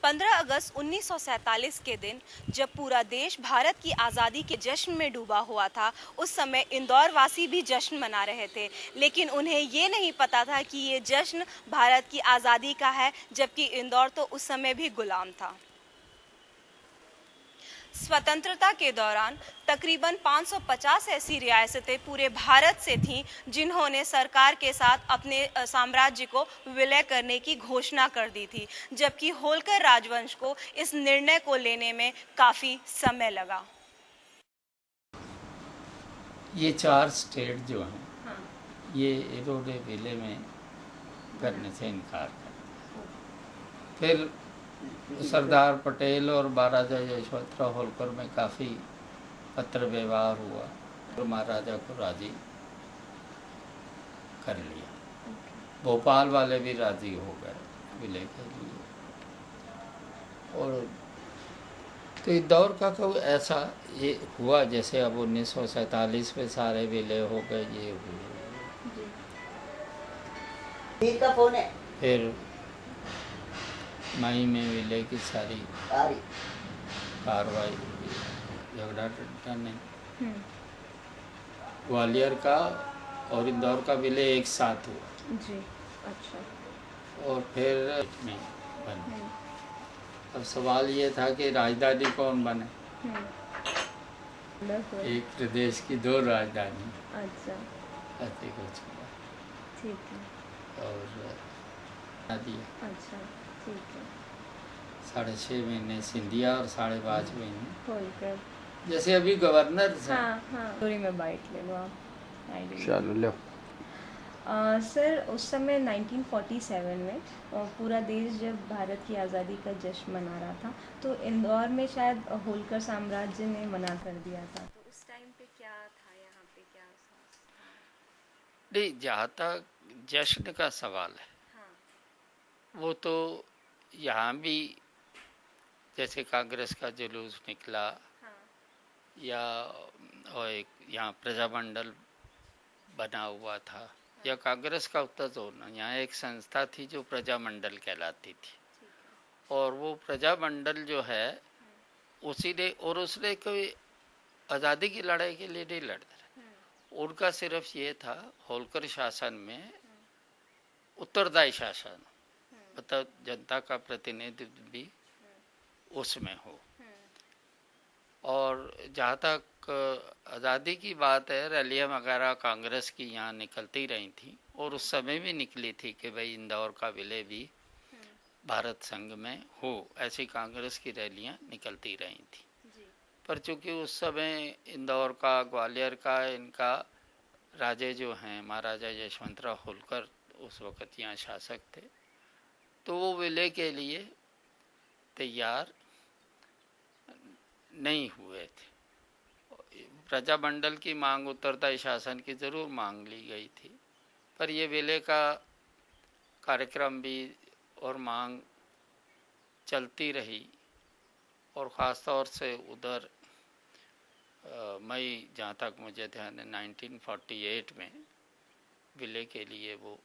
15 अगस्त 1947 के दिन जब पूरा देश भारत की आज़ादी के जश्न में डूबा हुआ था, उस समय इंदौर वासी भी जश्न मना रहे थे। लेकिन उन्हें ये नहीं पता था कि ये जश्न भारत की आज़ादी का है, जबकि इंदौर तो उस समय भी गुलाम था। स्वतंत्रता के दौरान तकरीबन 550 ऐसी रियासतें पूरे भारत से थीं जिन्होंने सरकार के साथ अपने साम्राज्य को विलय करने की घोषणा कर दी थी, जबकि होलकर राजवंश को इस निर्णय को लेने में काफ़ी समय लगा। ये 4 स्टेट जो हैं, हाँ, ये इन्होंने विलय में करने से इनकार कर दिया। फिर सरदार पटेल और महाराजा यशवंतराव होलकर में काफ़ी पत्र व्यवहार हुआ और महाराजा को राजी कर लिया। भोपाल वाले भी राजी हो गए विलय के लिए। और तो इंदौर का कोई ऐसा ये हुआ जैसे अब 1947 में सारे विलय हो गए, ये हुआ। फिर मई में विलय की सारी कार्रवाई हुई, झगड़ा टंटा नहीं। ग्वालियर का और इंदौर का विलय एक साथ हुआ जी। अच्छा। और फिर में बने। अब सवाल ये था कि राजधानी कौन बने। एक प्रदेश की 2 राजधानी। अच्छा। ऐसे कुछ हुआ। ठीक है। और दिया। अच्छा, ठीक है। 6.5 महीने सिंधिया और 5.5 महीने जैसे अभी गवर्नर। हाँ, दूरी में बाइट ले लो आप। चलो लो। सर, उस समय 1947 में पूरा देश जब भारत की आज़ादी का जश्न मना रहा था, तो इंदौर में शायद होलकर साम्राज्य ने मना कर दिया था। तो उस टाइम पे क्या था यहाँ पे, क्या नहीं, जहाँ तक जश्न का सवाल है, हाँ, वो तो यहाँ भी जैसे कांग्रेस का जुलूस निकला, हाँ, या और एक यहाँ प्रजामंडल बना हुआ था, हाँ, या कांग्रेस का उत्तर जोड़ना, यहाँ एक संस्था थी जो प्रजामंडल कहलाती थी, और वो प्रजामंडल जो है उसने कोई आज़ादी की लड़ाई के लिए नहीं लड़ रहे। उनका सिर्फ ये था होलकर शासन में उत्तरदायी शासन, मतलब जनता का प्रतिनिधित्व भी उसमें हो। और जहाँ तक आज़ादी की बात है, रैलियाँ वगैरह कांग्रेस की यहाँ निकलती रही थी, और उस समय भी निकली थी कि भाई इंदौर का विलय भी भारत संघ में हो, ऐसी कांग्रेस की रैलियाँ निकलती रही थी। पर चूंकि उस समय इंदौर का, ग्वालियर का, इनका राजे जो हैं महाराजा यशवंतराव होलकर उस वक़्त यहाँ शासक थे, तो वो विलय के लिए तैयार नहीं हुए थे। प्रजामंडल की मांग, उत्तरदायी शासन की ज़रूर मांग ली गई थी, पर ये विलय का कार्यक्रम भी और मांग चलती रही, और ख़ास तौर से उधर मई, जहाँ तक मुझे ध्यान है, 1948 में विलय के लिए वो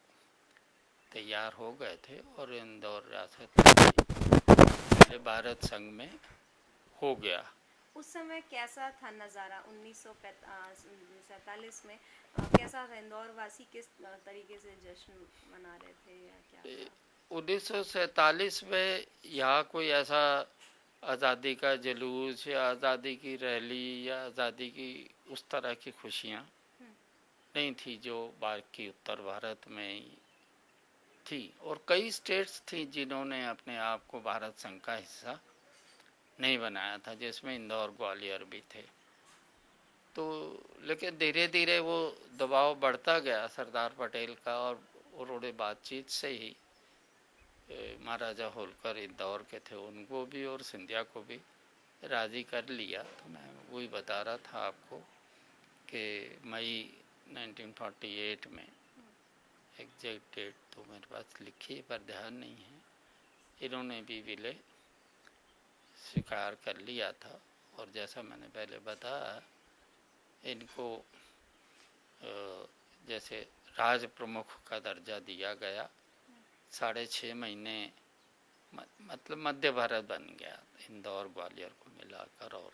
तैयार हो गए थे, और इंदौर रियासत भारत संघ में हो गया। उस समय कैसा था नज़ारा 1947 में? कैसा था, इंदौर वासी किस तरीके से जश्न मना रहे थे या क्या? 1947 में यहाँ कोई ऐसा आज़ादी का जुलूस या आज़ादी की रैली या आज़ादी की उस तरह की खुशियाँ नहीं थी जो बाकी उत्तर भारत में थी, और कई स्टेट्स थी जिन्होंने अपने आप को भारत संघ का हिस्सा नहीं बनाया था, जिसमें इंदौर, ग्वालियर भी थे। तो लेकिन धीरे धीरे वो दबाव बढ़ता गया सरदार पटेल का, और उन्होंने बातचीत से ही महाराजा होलकर इंदौर के थे, उनको भी और सिंधिया को भी राज़ी कर लिया। तो मैं वही बता रहा था आपको कि मई 1948 में, एग्जैक्ट डेट तो मेरे पास लिखी है पर ध्यान नहीं है, इन्होंने भी विलय स्वीकार कर लिया था। और जैसा मैंने पहले बताया, इनको जैसे राज प्रमुख का दर्जा दिया गया, 6.5 महीने मतलब मध्य भारत बन गया, इंदौर ग्वालियर को मिलाकर। और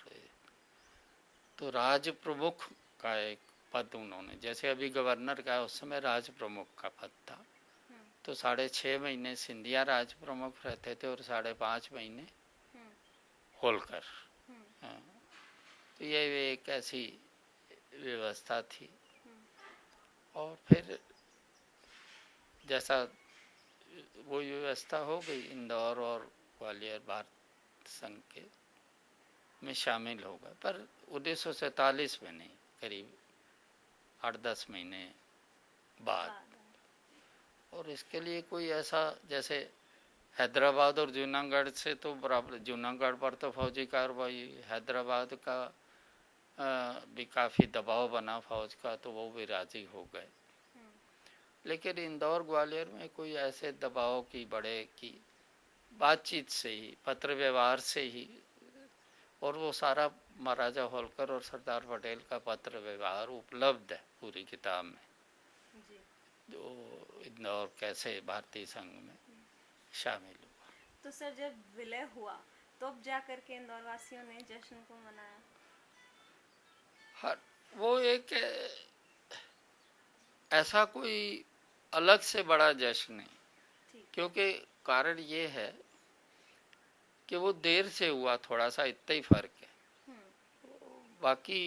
तो राज प्रमुख का एक पद उन्होंने, जैसे अभी गवर्नर का उस समय राज प्रमुख का पद था। तो 6.5 महीने सिंधिया राज प्रमुख रहते थे और 5.5 महीने होलकर। हाँ, तो ये एक ऐसी व्यवस्था थी। और फिर जैसा वो व्यवस्था हो गई, इंदौर और ग्वालियर भारत संघ के में शामिल हो गए, पर 1947 में नहीं, करीब 8-10 महीने बाद। और इसके लिए कोई ऐसा, जैसे हैदराबाद और जूनागढ़ से तो बराबर, जूनागढ़ पर तो फौजी कार्रवाई, हैदराबाद का भी काफ़ी दबाव बना फौज का, तो वो भी राजी हो गए। लेकिन इंदौर ग्वालियर में कोई ऐसे दबाव की बड़े की बातचीत से ही, पत्र व्यवहार से ही, और वो सारा महाराजा होलकर और सरदार पटेल का पत्र व्यवहार उपलब्ध है पूरी किताब में, जो इंदौर कैसे भारतीय संघ में शामिल हुआ। तो सर जब विलय हुआ तो अब जा करके इंदौर वासियों ने जश्न को मनाया? हर वो एक ऐसा कोई अलग से बड़ा जश्न नहीं, क्योंकि कारण ये है कि वो देर से हुआ, थोड़ा सा इतना ही फर्क है। बाकी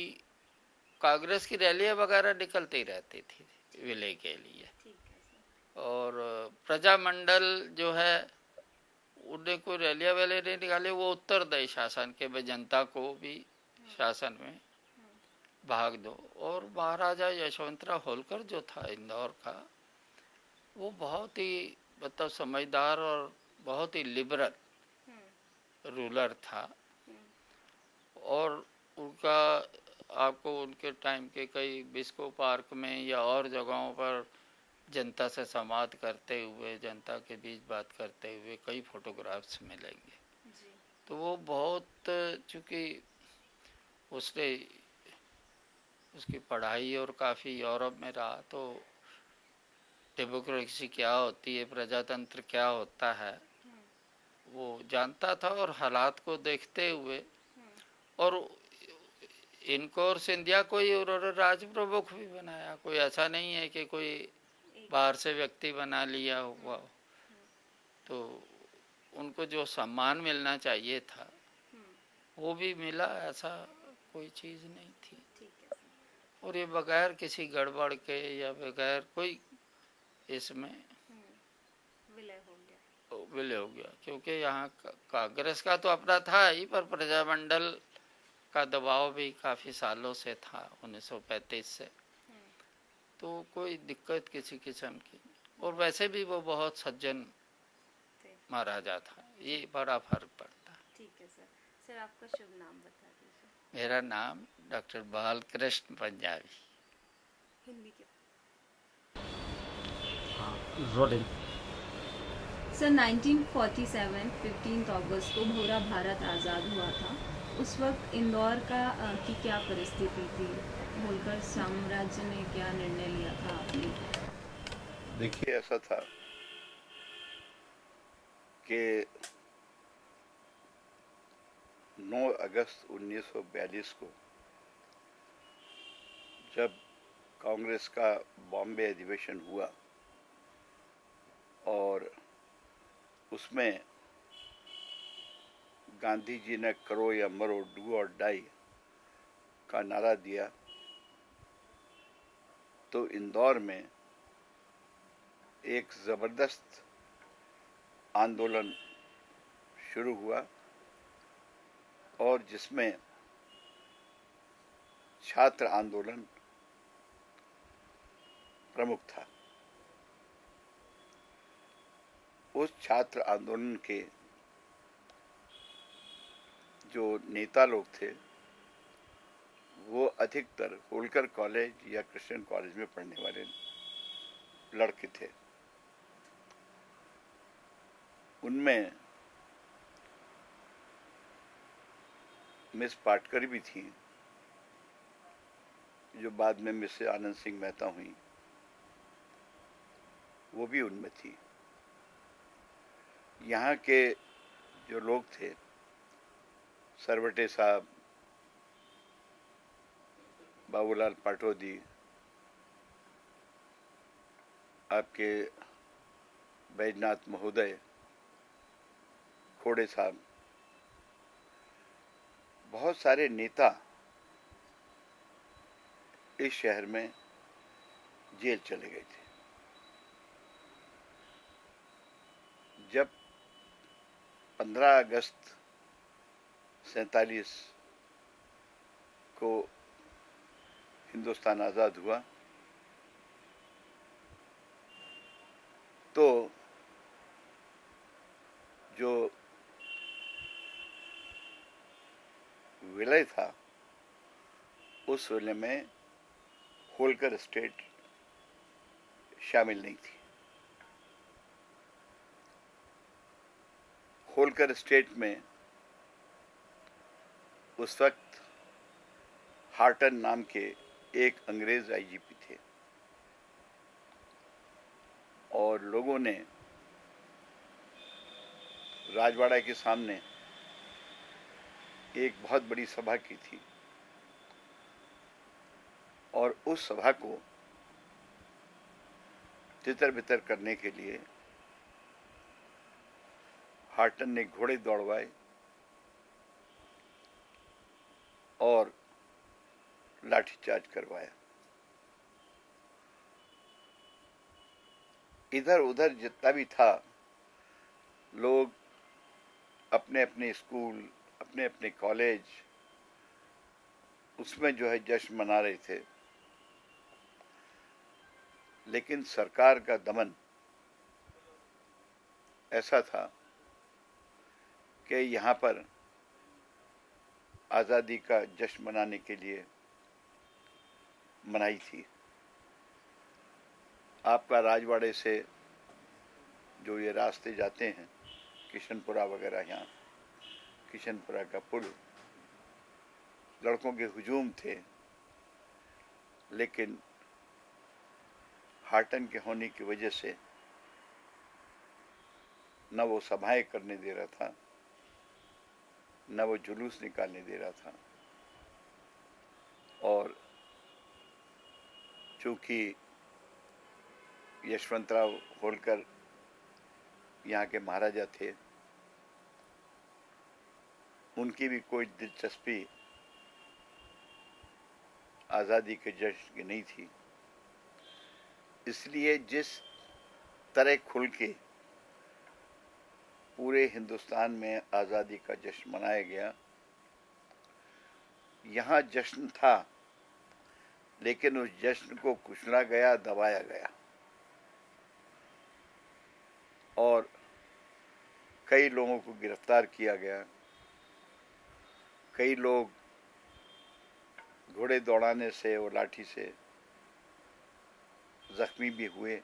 कांग्रेस की रैलियां वगैरह निकलती रहती थी विलय के लिए। और प्रजामंडल जो है, उन्हें कोई रैलियां वैले नहीं निकाले, वो उत्तरदायी शासन के में जनता को भी शासन में भाग दो। और महाराजा यशवंतराव होलकर जो था इंदौर का, वो बहुत ही मतलब समझदार और बहुत ही लिबरल रूलर था। और उनका आपको उनके टाइम के कई बिस्को पार्क में या और जगहों पर जनता से संवाद करते हुए, जनता के बीच बात करते हुए कई फोटोग्राफ्स मिलेंगे। तो वो बहुत, चूँकि उसने उसकी पढ़ाई और काफ़ी यूरोप में रहा, तो डेमोक्रेसी क्या होती है, प्रजातंत्र क्या होता है, वो जानता था। और हालात को देखते हुए, और इनको और सिंधिया को ही उन्होंने राज प्रमुख भी बनाया। कोई ऐसा नहीं है कि कोई बाहर से व्यक्ति बना लिया हुआ। तो उनको जो सम्मान मिलना चाहिए था वो भी मिला, ऐसा कोई चीज़ नहीं थी। और ये बगैर किसी गड़बड़ के या बगैर कोई इसमें विलय हो गया, क्योंकि यहाँ कांग्रेस का तो अपना था ही, पर प्रजामंडल का दबाव भी काफ़ी सालों से था, 1935 से। तो कोई दिक्कत किसी किस्म की, और वैसे भी वो बहुत सज्जन महाराजा था, ये बड़ा फर्क पड़ता। ठीक है सर। सर आपका शुभ नाम बता दीजिए। मेरा नाम डॉक्टर बालकृष्ण पंजाबी। हिंदी के रोलिंग। सर 1947 15 अगस्त को पूरा भारत आज़ाद हुआ था। उस वक्त इंदौर की क्या परिस्थिति थी? होलकर साम्राज्य ने क्या निर्णय लिया था आपने? देखिए, ऐसा था कि 9 अगस्त 1942 को जब कांग्रेस का बॉम्बे अधिवेशन हुआ और उसमें गांधी जी ने करो या मरो, डू और डाई का नारा दिया, तो इंदौर में एक ज़बरदस्त आंदोलन शुरू हुआ, और जिसमें छात्र आंदोलन प्रमुख था। उस छात्र आंदोलन के जो नेता लोग थे, वो अधिकतर होलकर कॉलेज या क्रिश्चियन कॉलेज में पढ़ने वाले लड़के थे। उनमें मिस पाटकर भी थी, जो बाद में मिस आनंद सिंह मेहता हुई, वो भी उनमें थी। यहाँ के जो लोग थे, सरवटे साहब, बाबूलाल पाटोदी, आपके बैजनाथ महोदय, खोड़े साहब, बहुत सारे नेता इस शहर में जेल चले गए थे। जब 15 अगस्त 47 को हिंदुस्तान आज़ाद हुआ तो जो विलय था उस विलय में होलकर स्टेट शामिल नहीं थी। होलकर स्टेट में उस वक्त हार्टन नाम के एक अंग्रेज आईजीपी थे और लोगों ने राजवाड़ा के सामने एक बहुत बड़ी सभा की थी और उस सभा को तितर बितर करने के लिए हार्टन ने घोड़े दौड़वाए और लाठीचार्ज करवाया। इधर उधर जितना भी था, लोग अपने अपने स्कूल, अपने अपने कॉलेज, उसमें जो है जश्न मना रहे थे। लेकिन सरकार का दमन ऐसा था कि यहाँ पर आज़ादी का जश्न मनाने के लिए मनाई थी। आपका राजवाड़े से जो ये रास्ते जाते हैं, किशनपुरा वगैरह, यहाँ किशनपुरा का पुल, लड़कों के हुजूम थे, लेकिन हार्टन के होने की वजह से न वो सभाएं करने दे रहा था, न वो जुलूस निकालने दे रहा था। और चूंकि यशवंतराव होलकर यहाँ के महाराजा थे, उनकी भी कोई दिलचस्पी आज़ादी के जश्न की नहीं थी। इसलिए जिस तरह खुल के पूरे हिंदुस्तान में आज़ादी का जश्न मनाया गया, यहाँ जश्न था, लेकिन उस जश्न को कुचला गया, दबाया गया और कई लोगों को गिरफ्तार किया गया। कई लोग घोड़े दौड़ाने से और लाठी से जख्मी भी हुए,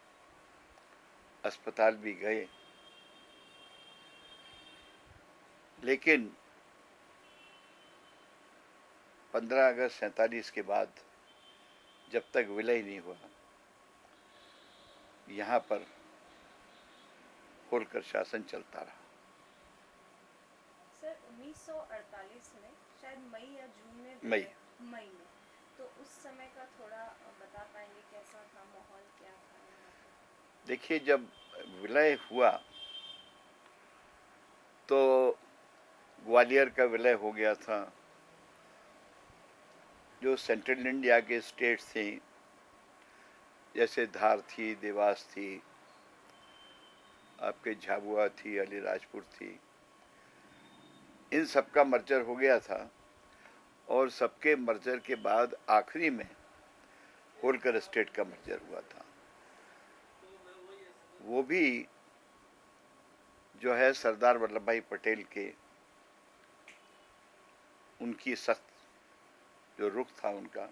अस्पताल भी गए। लेकिन 15 अगस्त 47 के बाद जब तक विलय नहीं हुआ, यहाँ पर होलकर शासन चलता रहा। सर 1948 में शायद मई या जून में मई में तो उस समय का थोड़ा बता पाएंगे, कैसा था माहौल, क्या था यहाँ पे? देखिए, जब विलय हुआ तो ग्वालियर का विलय हो गया था। जो सेंट्रल इंडिया के स्टेट्स थी, जैसे धार थी, देवास थी, आपके झाबुआ थी, अलीराजपुर थी, इन सब का मर्जर हो गया था और सबके मर्जर के बाद आखिरी में होलकर स्टेट का मर्जर हुआ था। वो भी जो है सरदार वल्लभ भाई पटेल के, उनकी सख्त जो रुख था उनका,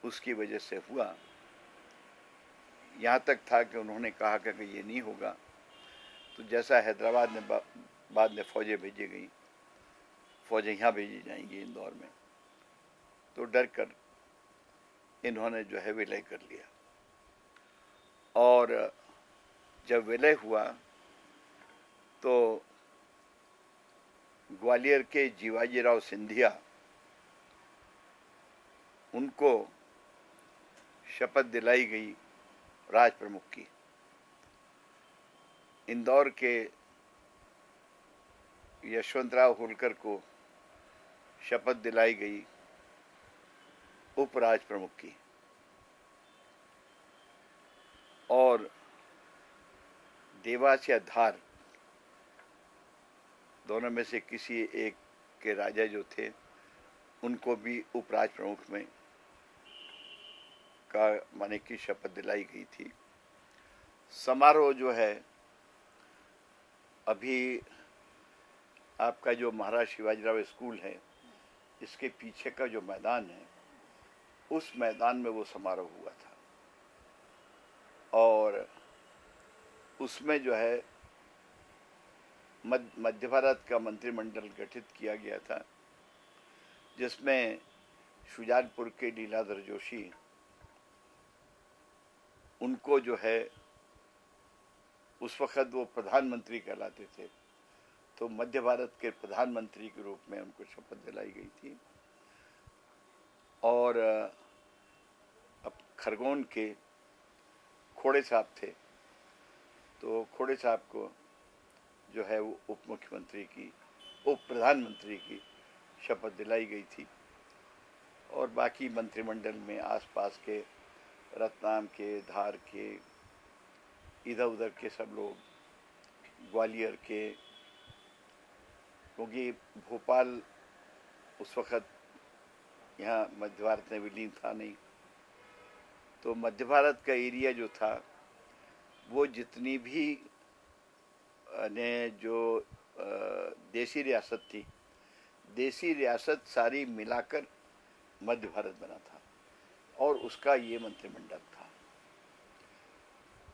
उसकी वजह से हुआ। यहाँ तक था कि उन्होंने कहा कि ये नहीं होगा तो जैसा हैदराबाद में बाद में फौजें भेजी गई, फौजें यहाँ भेजी जाएंगी इंदौर में, तो डर कर इन्होंने जो है विलय कर लिया। और जब विलय हुआ तो ग्वालियर के जीवाजीराव सिंधिया, उनको शपथ दिलाई गई राज प्रमुख की। इंदौर के यशवंतराव होलकर को शपथ दिलाई गई उपराज प्रमुख की। और देवास या धार, दोनों में से किसी एक के राजा जो थे, उनको भी उपराज प्रमुख में का माने की शपथ दिलाई गई थी। समारोह जो है, अभी आपका जो महाराज शिवाजीराव स्कूल है, इसके पीछे का जो मैदान है, उस मैदान में वो समारोह हुआ था। और उसमें जो है मध्य भारत का मंत्रिमंडल गठित किया गया था, जिसमें शुजालपुर के लीलाधर जोशी, उनको जो है उस वक्त वो प्रधानमंत्री कहलाते थे, तो मध्य भारत के प्रधानमंत्री के रूप में उनको शपथ दिलाई गई थी। और अब खरगोन के खोड़े साहब थे, तो खोड़े साहब को जो है वो उप मुख्यमंत्री की, उप प्रधानमंत्री की शपथ दिलाई गई थी। और बाकी मंत्रिमंडल में आसपास के रतलाम के, धार के, इधर उधर के सब लोग, ग्वालियर के, क्योंकि भोपाल उस वक़्त यहाँ मध्य भारत में विलीन था नहीं, तो मध्य भारत का एरिया जो था, वो जितनी भी ने जो देसी रियासत थी, देसी रियासत सारी मिलाकर मध्य भारत बना था, और उसका ये मंत्रिमंडल था।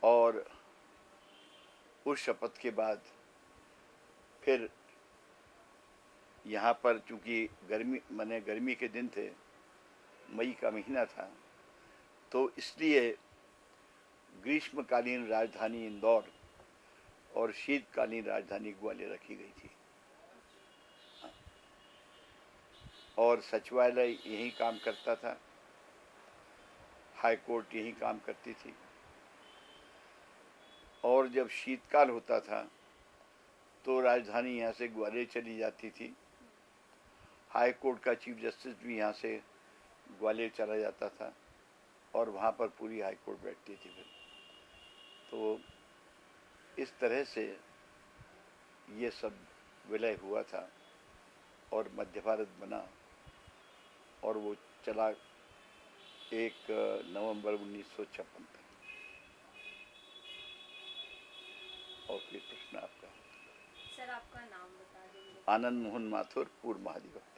और उस शपथ के बाद फिर यहाँ पर चूंकि गर्मी के दिन थे, मई का महीना था, तो इसलिए ग्रीष्मकालीन राजधानी इंदौर और शीतकालीन राजधानी ग्वालियर रखी गई थी। और सचिवालय यही काम करता था, हाई कोर्ट यही काम करती थी। और जब शीतकाल होता था तो राजधानी यहाँ से ग्वालियर चली जाती थी, हाई कोर्ट का चीफ जस्टिस भी यहाँ से ग्वालियर चला जाता था, और वहाँ पर पूरी हाई कोर्ट बैठती थी फिर। तो इस तरह से ये सब विलय हुआ था और मध्य भारत बना, और वो चला 1 नवंबर 1956 तक। और कोई प्रश्न आपका? सर, आपका नाम बता देंगे? आनंद मोहन माथुर, पूर्व महाधिवक्ता।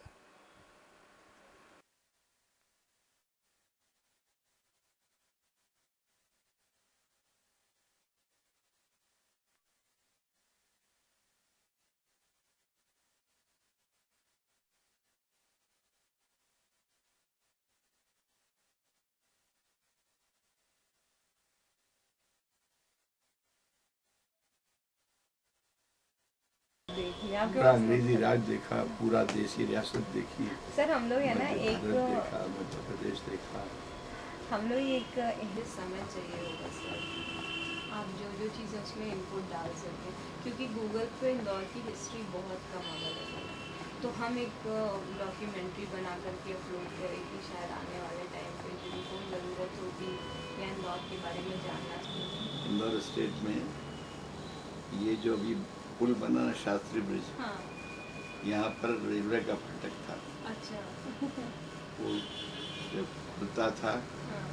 पूरा अंग्रेजी राज देखा, पूरा देसी रियासत देखी। सर, हम लोग है ना एक देखा, मध्य प्रदेश देखा। हम लोग एक इंग्लिश समझ चाहिए होगा सर, आप जो जो चीज़ उसमें इनपुट डाल सकें, क्योंकि गूगल पे इंदौर की हिस्ट्री बहुत कम अवेलेबल है। तो हम एक डॉक्यूमेंट्री बना करके अपलोड करें कि शायद आने वाले टाइम पे जिनको ज़रूरत होगी या इंदौर के बारे में जानना चाहिए। इंदौर स्टेट में ये जो अभी पुल बना ना, शास्त्री ब्रिज, हाँ। यहाँ पर रेलवे का फाटक था। अच्छा। वो जब खुलता था हाँ।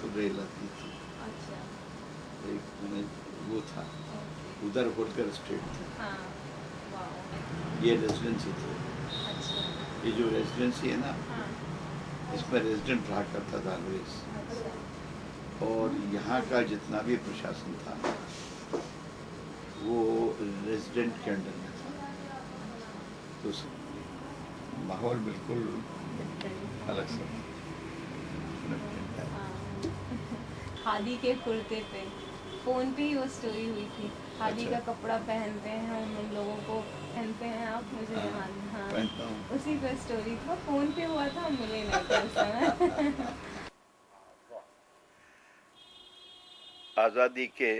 तो रेल आती थी। अच्छा। एक वो था, ओके। उधर होलकर स्ट्रीट था। हाँ। वाओ। ये रेजिडेंसी थी। अच्छा। ये जो रेजिडेंसी है ना, हाँ। इसमें रेजिडेंट रहा करता था अंग्रेज। अच्छा। और यहाँ का जितना भी प्रशासन था वो रेजिडेंट के अंडर में था, तो माहौल बिल्कुल अलग सा। खादी के कुर्ते पे फ़ोन पे ही वो स्टोरी हुई थी खादी अच्छा। का कपड़ा पहनते हैं हम उन लोगों को, पहनते हैं आप मुझे हाँ, हाँ पहनता हूँ। उसी पे स्टोरी था, फ़ोन पे हुआ था, हम मिले नहीं थे उस समय। आज़ादी के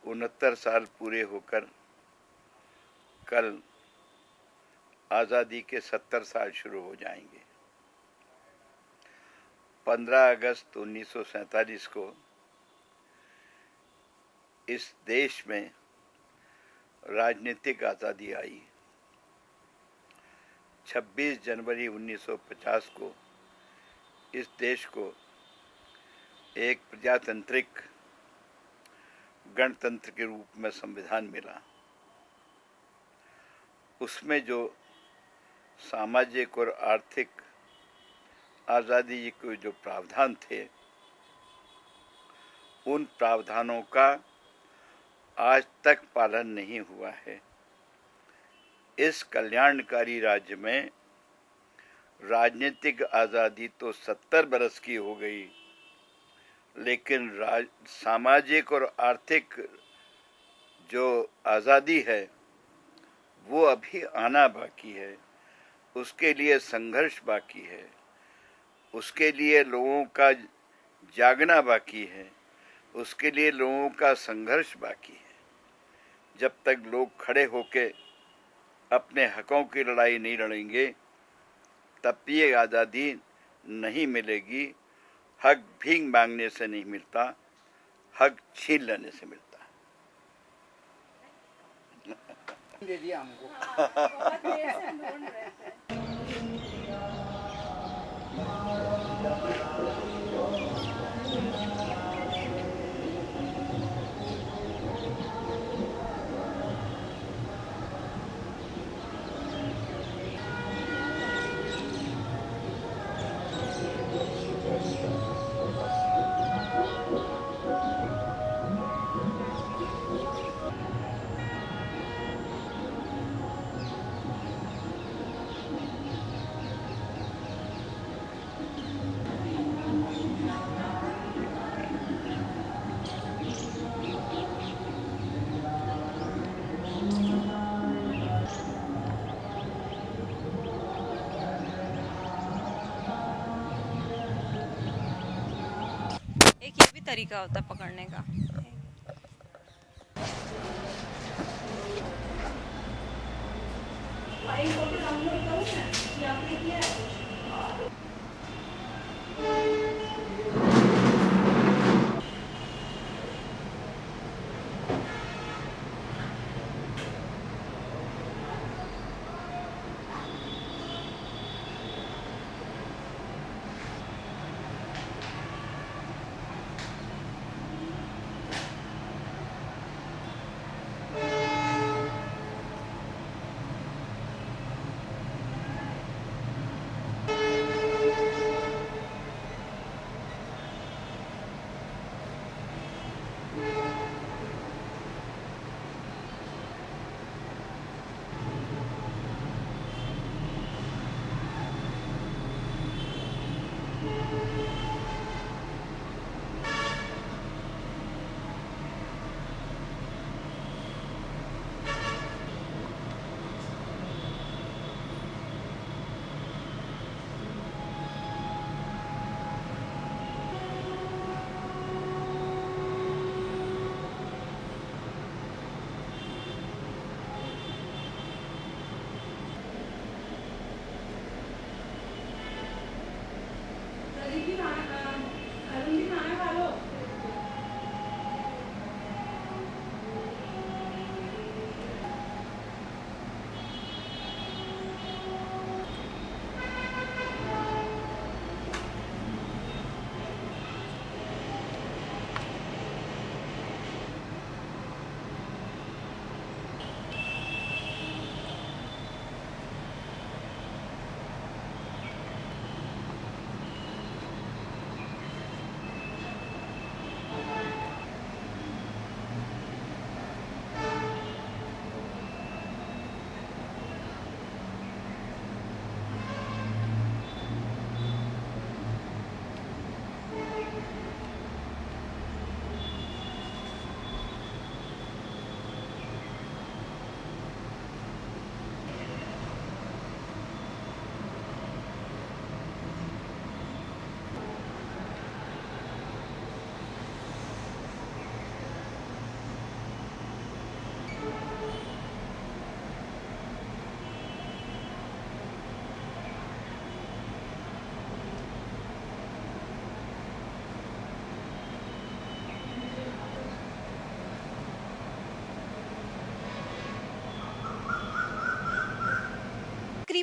69 साल पूरे होकर कल आज़ादी के 70 साल शुरू हो जाएंगे। 15 अगस्त 1947 को इस देश में राजनीतिक आज़ादी आई। 26 जनवरी 1950 को इस देश को एक प्रजातांत्रिक गणतंत्र के रूप में संविधान मिला। उसमें जो सामाजिक और आर्थिक आज़ादी के जो प्रावधान थे, उन प्रावधानों का आज तक पालन नहीं हुआ है। इस कल्याणकारी राज्य में राजनीतिक आज़ादी तो 70 बरस की हो गई, लेकिन सामाजिक और आर्थिक जो आज़ादी है वो अभी आना बाकी है। उसके लिए संघर्ष बाकी है, उसके लिए लोगों का जागना बाकी है, उसके लिए लोगों का संघर्ष बाकी है। जब तक लोग खड़े होके अपने हकों की लड़ाई नहीं लड़ेंगे, तब ये आज़ादी नहीं मिलेगी। हक भीख मांगने से नहीं मिलता, हक छीन लेने से मिलता है। दे दिया हमको। एक ये भी तरीका होता है पकड़ने का।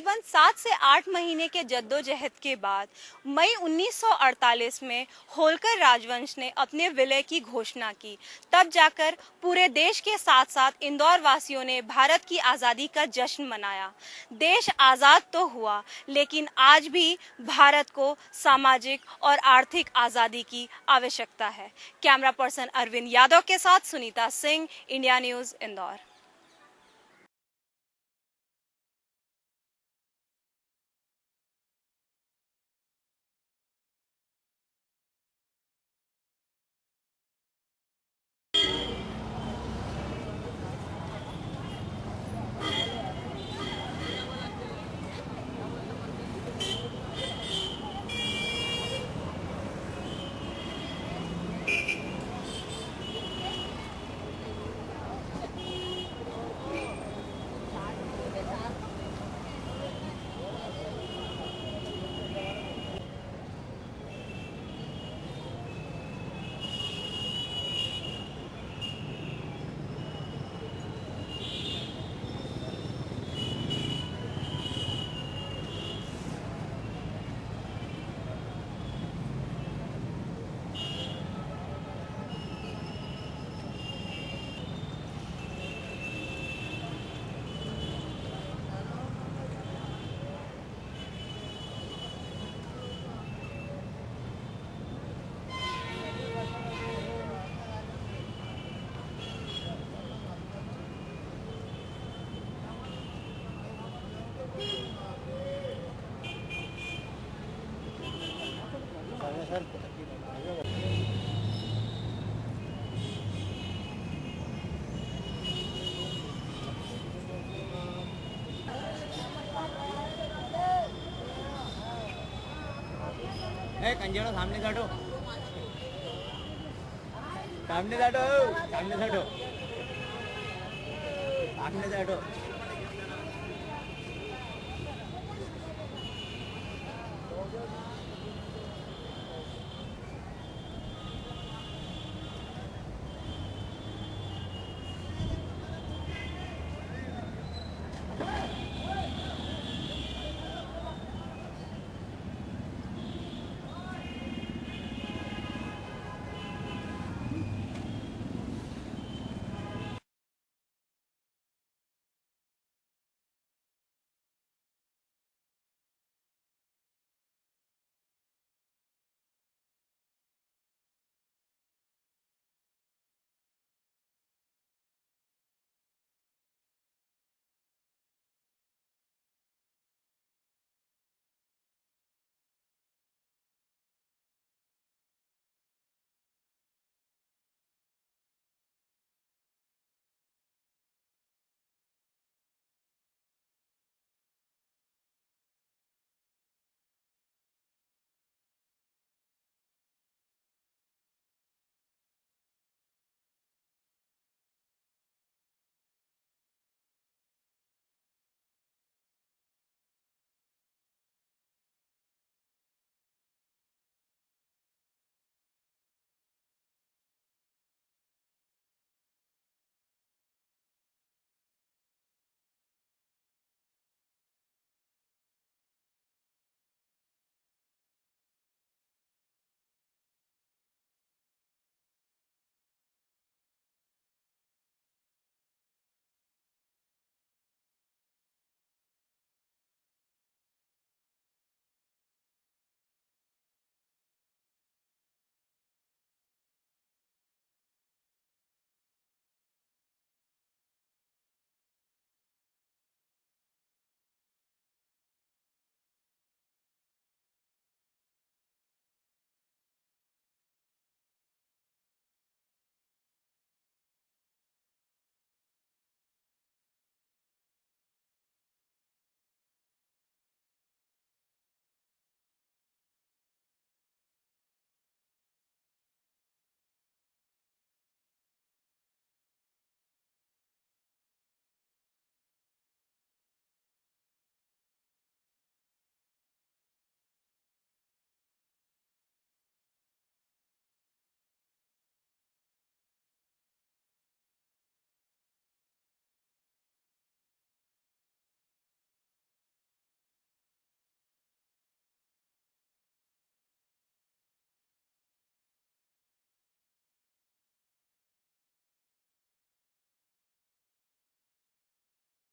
तकरीबन 7 से 8 महीने के जद्दोजहद के बाद मई 1948 में होलकर राजवंश ने अपने विलय की घोषणा की। तब जाकर पूरे देश के साथ साथ इंदौर वासियों ने भारत की आज़ादी का जश्न मनाया। देश आज़ाद तो हुआ, लेकिन आज भी भारत को सामाजिक और आर्थिक आज़ादी की आवश्यकता है। कैमरा पर्सन अरविंद यादव के साथ सुनीता सिंह, इंडिया न्यूज़, इंदौर। कंजेड़ो सामने बैठो, सामने बैठो, सामने बैठो, सामने बैठो।